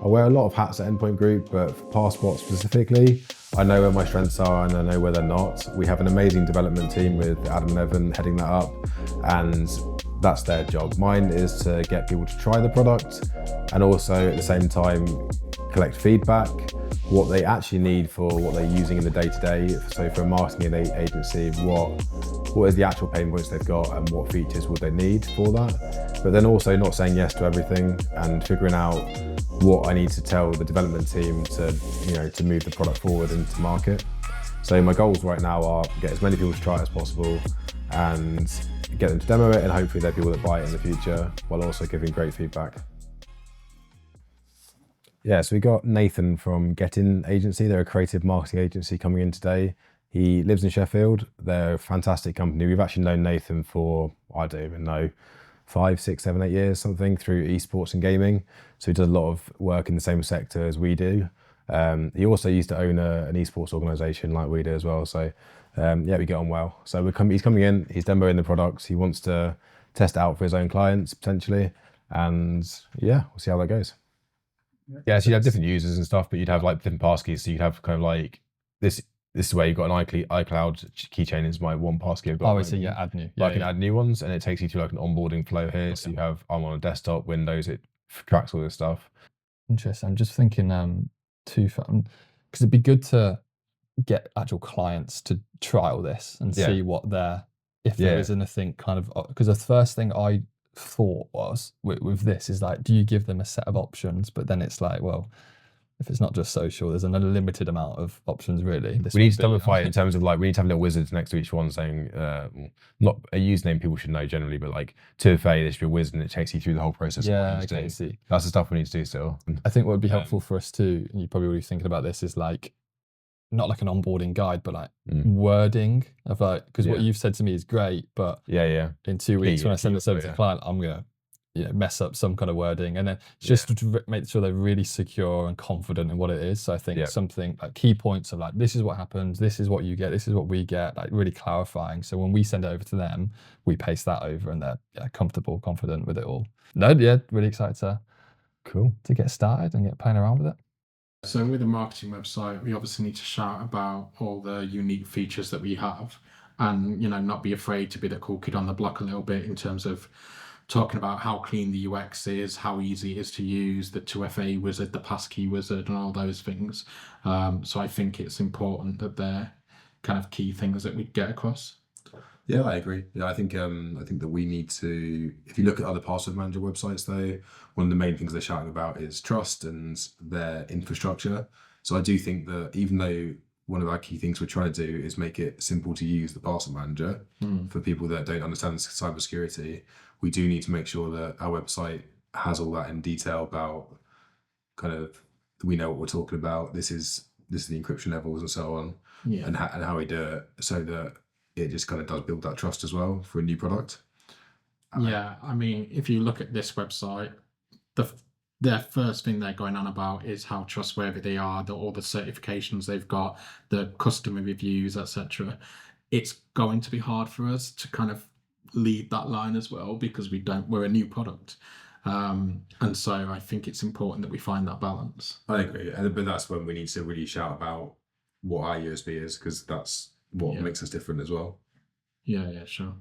I wear a lot of hats at Endpoint Group, but for Passbot specifically, I know where my strengths are and I know where they're not. We have an amazing development team with Adam and Evan heading that up, and that's their job. Mine is to get people to try the product and also at the same time collect feedback, what they actually need for what they're using in the day-to-day. So for a marketing agency, what is the actual pain points they've got and what features would they need for that. But then also not saying yes to everything and figuring out what I need to tell the development team to move the product forward into market. So my goals right now are get as many people to try it as possible and get them to demo it, and hopefully there are people that buy it in the future while also giving great feedback. Yeah, so we got Nathan from Getin Agency. They're a creative marketing agency coming in today. He lives in Sheffield. They're a fantastic company. We've actually known Nathan for, I don't even know, 5, 6, 7, 8 years, something, through esports and gaming. So he does a lot of work in the same sector as we do. He also used to own an esports organisation like we do as well. So yeah, we get on well. So he's coming in, he's demoing the products. He wants to test it out for his own clients potentially. And yeah, we'll see how that goes. Yeah, so you'd have different users and stuff, but you'd have like different passkeys. So you'd have kind of like this is where you've got an iCloud keychain is my one passkey I've got. Oh, so yeah, add new. I can add new ones, and it takes you to like an onboarding flow here. Okay. So you have, I'm on a desktop, Windows, it tracks all this stuff. Interesting. I'm just thinking because it'd be good to get actual clients to trial this and see what if there is anything kind of, because the first thing I thought was with this is like, do you give them a set of options? But then it's like, well, if it's not just social, there's an unlimited amount of options really. We need to simplify it in terms of like, we need to have little wizards next to each one saying, not a username people should know generally, but like 2FA, this should be a wizard and it takes you through the whole process. Yeah, okay, see. That's the stuff we need to do still. I think what would be helpful for us too, and you're probably already thinking about this, is like, not like an onboarding guide, but like wording of like, because what you've said to me is great, but in 2 weeks when I send this over to the client, I'm gonna mess up some kind of wording, and then just to make sure they're really secure and confident in what it is. So I think something like key points of like, this is what happens, this is what you get, this is what we get, like really clarifying. So when we send it over to them, we paste that over and they're comfortable, confident with it all. Really excited to get started and get playing around with it. So with a marketing website, we obviously need to shout about all the unique features that we have, and not be afraid to be the cool kid on the block a little bit in terms of talking about how clean the UX is, how easy it is to use, the 2FA wizard, the passkey wizard, and all those things. So I think it's important that they're kind of key things that we get across. Yeah, I agree. Yeah, I think that we need to, if you look at other password manager websites though, one of the main things they're shouting about is trust and their infrastructure. So I do think that even though one of our key things we're trying to do is make it simple to use the password manager for people that don't understand cybersecurity, we do need to make sure that our website has all that in detail about kind of, we know what we're talking about. This is the encryption levels and so on, and how we do it, so that it just kind of does build that trust as well for a new product. Yeah, I mean, if you look at this website, their first thing they're going on about is how trustworthy they are, all the certifications they've got, the customer reviews, etc. It's going to be hard for us to kind of lead that line as well, because we're a new product. And so I think it's important that we find that balance. I agree, but that's when we need to really shout about what our USP is, because that's what makes us different as well. Yeah, sure.